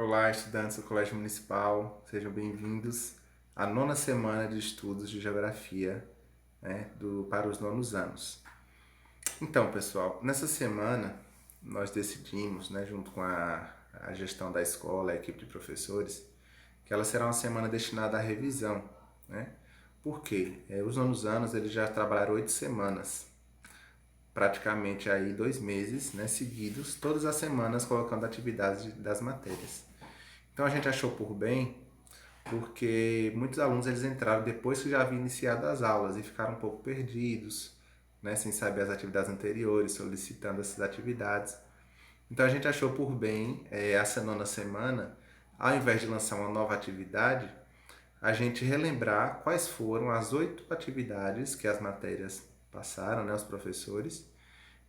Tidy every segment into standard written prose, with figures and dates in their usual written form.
Olá, estudantes do Colégio Municipal, sejam bem-vindos à nona semana de estudos de Geografia, né, para os nonos anos. Então, pessoal, nessa semana nós decidimos, né, junto com a gestão da escola, a equipe de professores, que ela será uma semana destinada à revisão, né? Por quê? Os nonos anos eles já trabalharam 8 semanas, praticamente aí 2 meses, né, seguidos, todas as semanas colocando atividades das matérias. Então a gente achou por bem, porque muitos alunos eles entraram depois que já havia iniciado as aulas e ficaram um pouco perdidos, né, sem saber as atividades anteriores, solicitando essas atividades. Então a gente achou por bem, essa nona semana, ao invés de lançar uma nova atividade, a gente relembrar quais foram as 8 atividades que as matérias passaram, né, os professores,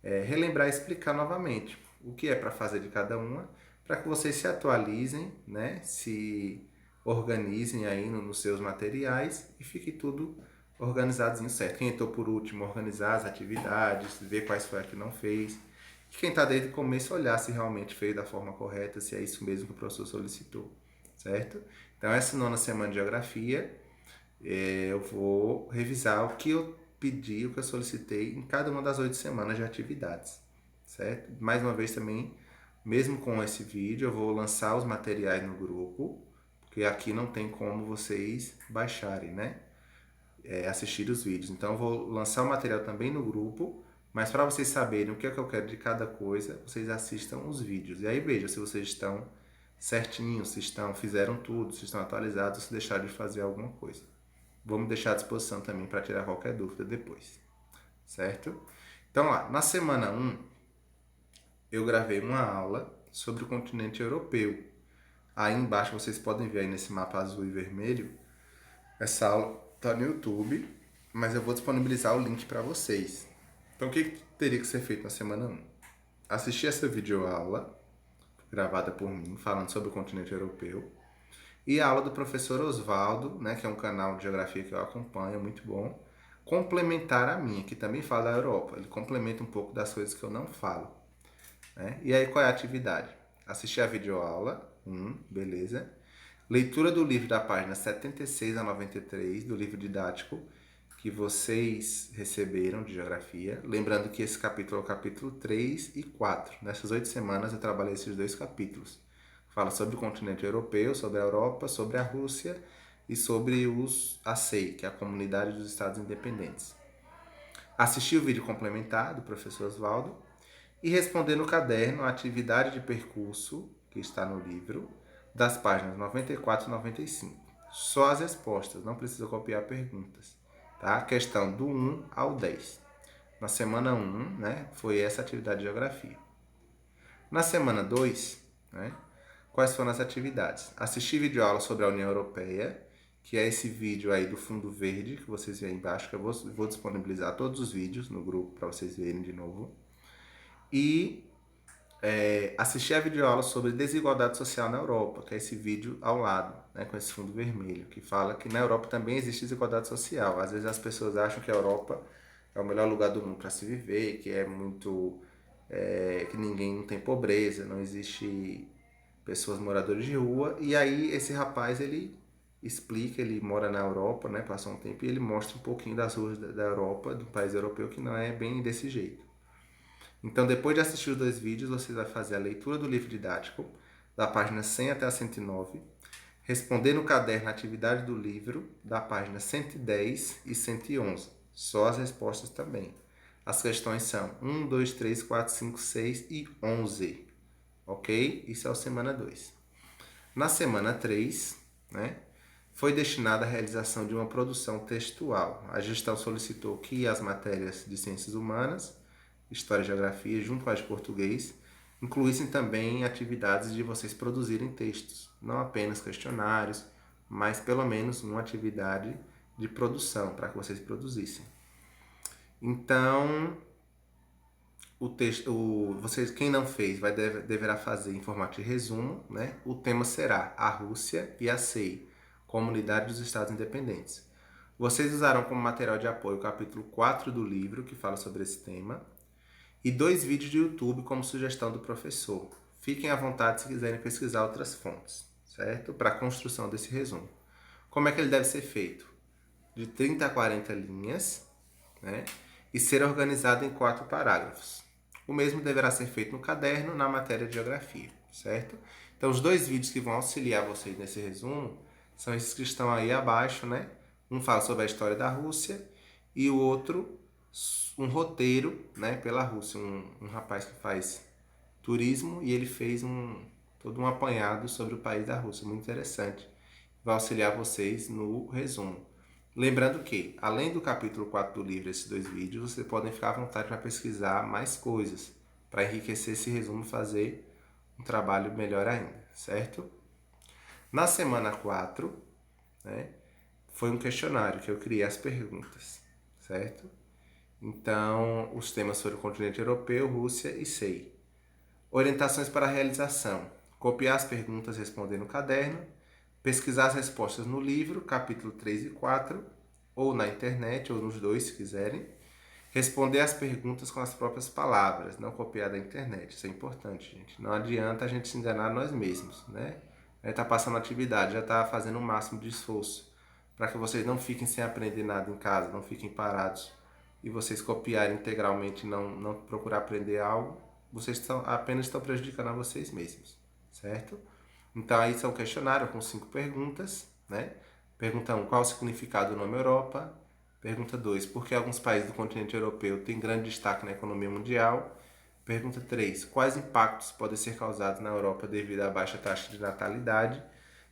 relembrar e explicar novamente o que é para fazer de cada uma, para que vocês se atualizem, né, se organizem aí nos seus materiais e fique tudo organizadinho certo. Quem entrou por último, organizar as atividades, ver quais foi a que não fez. E quem está desde o começo, olhar se realmente fez da forma correta, se é isso mesmo que o professor solicitou, certo? Então, essa nona semana de geografia, eu vou revisar o que eu pedi, o que eu solicitei em cada uma das 8 semanas de atividades, certo? Mais uma vez também, mesmo com esse vídeo, eu vou lançar os materiais no grupo, porque aqui não tem como vocês baixarem, né? Assistir os vídeos. Então, eu vou lançar o material também no grupo, mas para vocês saberem o que é que eu quero de cada coisa, vocês assistam os vídeos. E aí vejam se vocês estão certinhos, se fizeram tudo, se estão atualizados, se deixaram de fazer alguma coisa. Vamos deixar à disposição também para tirar qualquer dúvida depois, certo? Então lá, na semana 1, eu gravei uma aula sobre o continente europeu. Aí embaixo vocês podem ver aí nesse mapa azul e vermelho, essa aula está no YouTube, mas eu vou disponibilizar o link para vocês. Então o que teria que ser feito na semana 1? Assistir essa videoaula, gravada por mim, falando sobre o continente europeu, e a aula do professor Osvaldo, né, que é um canal de geografia que eu acompanho, muito bom, complementar a minha, que também fala da Europa. Ele complementa um pouco das coisas que eu não falo, né? E aí, qual é a atividade? Assistir a videoaula, beleza. Leitura do livro da página 76 a 93, do livro didático que vocês receberam de geografia. Lembrando que esse capítulo é o capítulo 3 e 4. Nessas 8 semanas eu trabalhei esses 2 capítulos. Fala sobre o continente europeu, sobre a Europa, sobre a Rússia e sobre a CEI, que é a Comunidade dos Estados Independentes. Assistir o vídeo complementar do professor Oswaldo e responder no caderno a atividade de percurso, que está no livro, das páginas 94 e 95. Só as respostas, não precisa copiar perguntas. Tá? Questão do 1 ao 10. Na semana 1, né, foi essa atividade de geografia. Na semana 2, né, quais foram as atividades? Assistir videoaula sobre a União Europeia, que é esse vídeo aí do fundo verde que vocês veem embaixo, que eu vou disponibilizar todos os vídeos no grupo para vocês verem de novo. E assistir a videoaula sobre desigualdade social na Europa, que é esse vídeo ao lado, né, com esse fundo vermelho, que fala que na Europa também existe desigualdade social. Às vezes as pessoas acham que a Europa é o melhor lugar do mundo para se viver, que é muito... que ninguém não tem pobreza, não existe pessoas moradores de rua. E aí esse rapaz, ele explica, ele mora na Europa, né, passou um tempo, e ele mostra um pouquinho das ruas da Europa, do país europeu, que não é bem desse jeito. Então, depois de assistir os 2 vídeos, você vai fazer a leitura do livro didático, da página 100 até a 109, responder no caderno a atividade do livro, da página 110 e 111. Só as respostas também. As questões são 1, 2, 3, 4, 5, 6 e 11. Ok? Isso é a semana 2. Na semana 3, né, foi destinada à realização de uma produção textual. A gestão solicitou que as matérias de ciências humanas, História e Geografia, junto com as de português, incluíssem também atividades de vocês produzirem textos, não apenas questionários, mas pelo menos uma atividade de produção para que vocês produzissem. Então, quem não fez deverá fazer em formato de resumo, né? O tema será a Rússia e a CEI, Comunidade dos Estados Independentes. Vocês usaram como material de apoio o capítulo 4 do livro, que fala sobre esse tema, e 2 vídeos de YouTube como sugestão do professor. fiquem à vontade se quiserem pesquisar outras fontes, certo? Para a construção desse resumo. Como é que ele deve ser feito? De 30 a 40 linhas, né? E ser organizado em 4 parágrafos. O mesmo deverá ser feito no caderno, na matéria de geografia, certo? Então, os 2 vídeos que vão auxiliar vocês nesse resumo são esses que estão aí abaixo, né? Um fala sobre a história da Rússia e o outro, um roteiro, né, pela Rússia. Um rapaz que faz turismo e ele fez todo um apanhado sobre o país da Rússia, muito interessante. Vai auxiliar vocês no resumo. Lembrando que, além do capítulo 4 do livro, esses 2 vídeos, vocês podem ficar à vontade para pesquisar mais coisas, para enriquecer esse resumo e fazer um trabalho melhor ainda, certo? Na semana 4, né, foi um questionário que eu criei as perguntas, certo? Então, os temas foram continente europeu, Rússia e SEI. Orientações para a realização. Copiar as perguntas e responder no caderno. Pesquisar as respostas no livro, capítulo 3 e 4, ou na internet, ou nos dois, se quiserem. Responder as perguntas com as próprias palavras, não copiar da internet. Isso é importante, gente. Não adianta a gente se enganar nós mesmos, né? A gente está passando atividade, já está fazendo o máximo de esforço para que vocês não fiquem sem aprender nada em casa, não fiquem parados e vocês copiarem integralmente, não procurar aprender algo, vocês apenas estão prejudicando a vocês mesmos, certo? Então aí são questionário com 5 perguntas, né? Pergunta 1, qual o significado do nome Europa? Pergunta 2, por que alguns países do continente europeu têm grande destaque na economia mundial? Pergunta 3, quais impactos podem ser causados na Europa devido à baixa taxa de natalidade?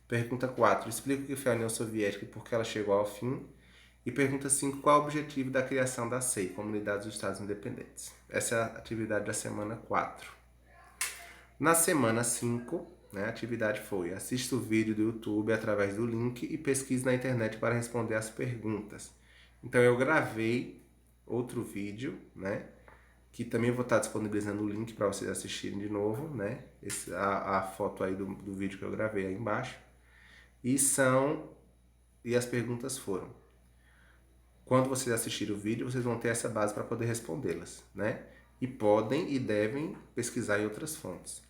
Pergunta 4, explica o que foi a União Soviética e por que ela chegou ao fim? E pergunta 5, qual é o objetivo da criação da SEI, Comunidade dos Estados Independentes? Essa é a atividade da semana 4. Na semana 5, né, a atividade foi: assista o vídeo do YouTube através do link e pesquise na internet para responder as perguntas. Então eu gravei outro vídeo, né, que também vou estar disponibilizando o link para vocês assistirem de novo, né, a foto aí do vídeo que eu gravei aí embaixo. E as perguntas foram: quando vocês assistirem o vídeo, vocês vão ter essa base para poder respondê-las, né? E podem e devem pesquisar em outras fontes.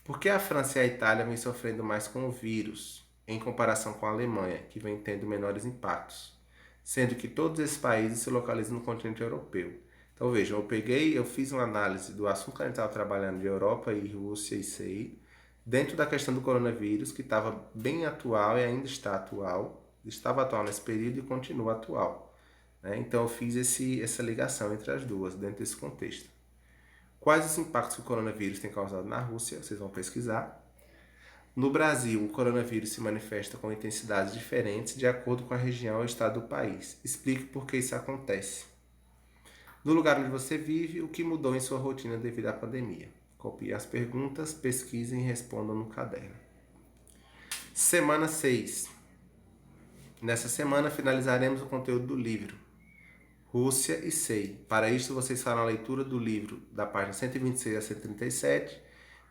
Por que a França e a Itália vêm sofrendo mais com o vírus, em comparação com a Alemanha, que vem tendo menores impactos? Sendo que todos esses países se localizam no continente europeu. Então vejam, eu fiz uma análise do assunto que a gente estava trabalhando de Europa e Rússia e SEI, dentro da questão do coronavírus, que estava bem atual e ainda está atual, estava atual nesse período e continua atual. Né? Então eu fiz essa ligação entre as duas, dentro desse contexto. Quais os impactos que o coronavírus tem causado na Rússia? Vocês vão pesquisar. No Brasil, o coronavírus se manifesta com intensidades diferentes de acordo com a região ou estado do país. Explique por que isso acontece. No lugar onde você vive, o que mudou em sua rotina devido à pandemia? Copie as perguntas, pesquisem e respondam no caderno. Semana 6. Nessa semana finalizaremos o conteúdo do livro Rússia e SEI. Para isso, vocês farão a leitura do livro da página 126 a 137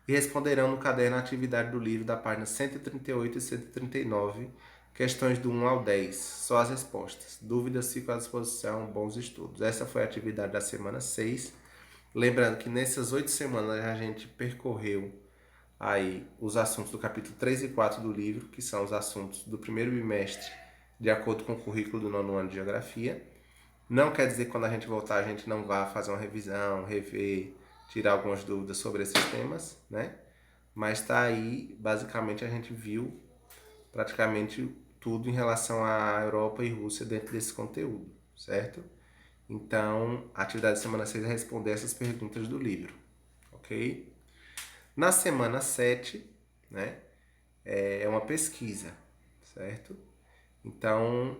e responderão no caderno a atividade do livro da página 138 e 139, questões do 1 ao 10, só as respostas. Dúvidas ficam à disposição, bons estudos. Essa foi a atividade da semana 6. Lembrando que nessas 8 semanas a gente percorreu aí os assuntos do capítulo 3 e 4 do livro, que são os assuntos do primeiro bimestre, de acordo com o currículo do 9º ano de Geografia. Não quer dizer que quando a gente voltar a gente não vá fazer uma revisão, rever, tirar algumas dúvidas sobre esses temas, né? Mas tá aí, basicamente a gente viu praticamente tudo em relação à Europa e Rússia dentro desse conteúdo, certo? Então, a atividade da semana 6 é responder essas perguntas do livro, ok? Na semana 7, né, é uma pesquisa, certo? Então,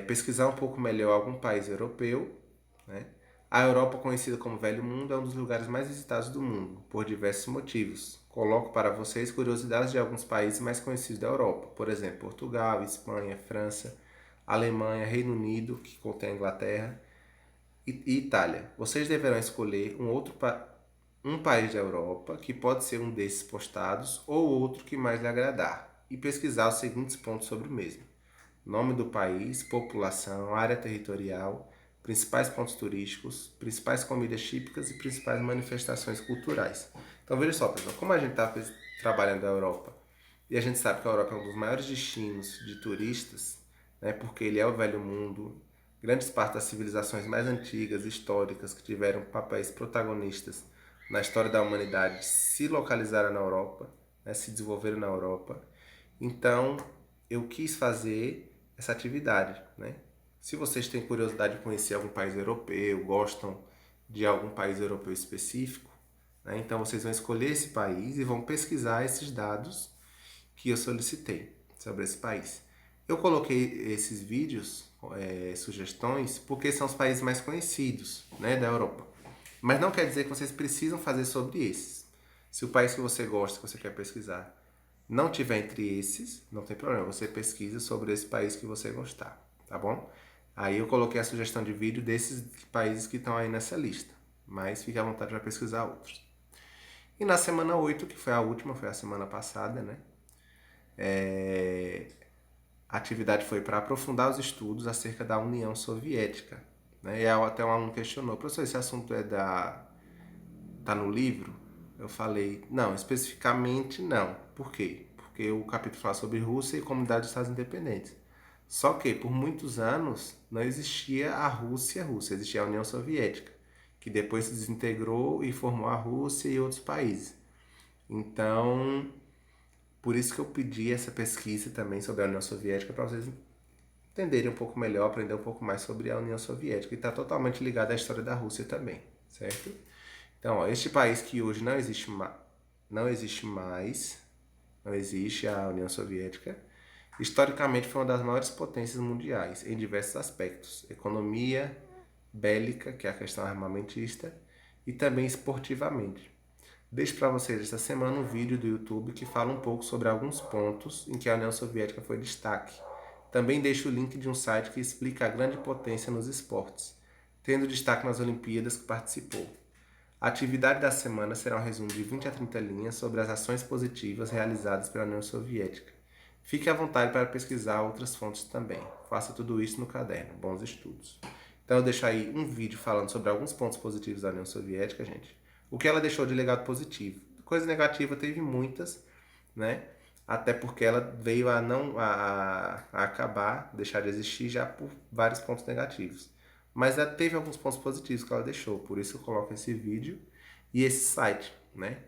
pesquisar um pouco melhor algum país europeu, né? A Europa, conhecida como Velho Mundo, é um dos lugares mais visitados do mundo, por diversos motivos. Coloco para vocês curiosidades de alguns países mais conhecidos da Europa, por exemplo, Portugal, Espanha, França, Alemanha, Reino Unido, que contém a Inglaterra, e Itália. Vocês deverão escolher um país da Europa, que pode ser um desses postados, ou outro que mais lhe agradar, e pesquisar os seguintes pontos sobre o mesmo: nome do país, população, área territorial, principais pontos turísticos, principais comidas típicas e principais manifestações culturais. Então veja só, pessoal, como a gente está trabalhando na Europa, e a gente sabe que a Europa é um dos maiores destinos de turistas, né, porque ele é o velho mundo, grandes partes das civilizações mais antigas, históricas, que tiveram papéis protagonistas na história da humanidade, se localizaram na Europa, né, se desenvolveram na Europa. Então, eu quis fazer essa atividade, né? Se vocês têm curiosidade de conhecer algum país europeu, gostam de algum país europeu específico, né? Então vocês vão escolher esse país e vão pesquisar esses dados que eu solicitei sobre esse país. Eu coloquei esses vídeos, sugestões, porque são os países mais conhecidos, né, da Europa. Mas não quer dizer que vocês precisam fazer sobre esses. Se o país que você gosta, que você quer pesquisar, não tiver entre esses, não tem problema, você pesquisa sobre esse país que você gostar, tá bom? Aí eu coloquei a sugestão de vídeo desses países que estão aí nessa lista, mas fique à vontade para pesquisar outros. E na semana 8, que foi a última, foi a semana passada, né? A atividade foi para aprofundar os estudos acerca da União Soviética. Né? E até um aluno questionou, professor, esse assunto tá no livro? Eu falei, não, especificamente não. Por quê? Porque o capítulo fala sobre Rússia e Comunidade dos Estados Independentes. Só que por muitos anos não existia a Rússia, existia a União Soviética, que depois se desintegrou e formou a Rússia e outros países. Então, por isso que eu pedi essa pesquisa também sobre a União Soviética, para vocês entenderem um pouco melhor, aprender um pouco mais sobre a União Soviética, e está totalmente ligado à história da Rússia também, certo? Então, ó, este país que hoje não existe mais, não existe a União Soviética, historicamente foi uma das maiores potências mundiais em diversos aspectos: economia, bélica, que é a questão armamentista, e também esportivamente. Deixo para vocês esta semana um vídeo do YouTube que fala um pouco sobre alguns pontos em que a União Soviética foi destaque. Também deixo o link de um site que explica a grande potência nos esportes, tendo destaque nas Olimpíadas que participou. A atividade da semana será um resumo de 20 a 30 linhas sobre as ações positivas realizadas pela União Soviética. Fique à vontade para pesquisar outras fontes também. Faça tudo isso no caderno. Bons estudos. Então eu deixo aí um vídeo falando sobre alguns pontos positivos da União Soviética, gente. O que ela deixou de legado positivo. Coisa negativa teve muitas, né? Até porque ela veio a não a acabar, deixar de existir já por vários pontos negativos. Mas ela teve alguns pontos positivos que ela deixou, por isso eu coloco esse vídeo e esse site, né?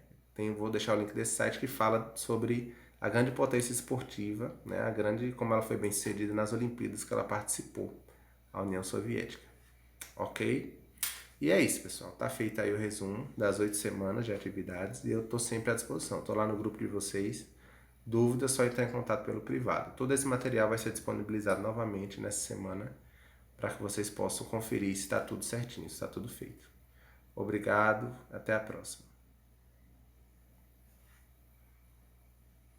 Vou deixar o link desse site que fala sobre a grande potência esportiva, né? A grande, como ela foi bem sucedida nas Olimpíadas que ela participou, a União Soviética. Ok? E é isso, pessoal. Tá feito aí o resumo das 8 semanas de atividades e eu tô sempre à disposição. Tô lá no grupo de vocês. Dúvidas, só entrar em contato pelo privado. Todo esse material vai ser disponibilizado novamente nessa semana para que vocês possam conferir se está tudo certinho, se está tudo feito. Obrigado, até a próxima.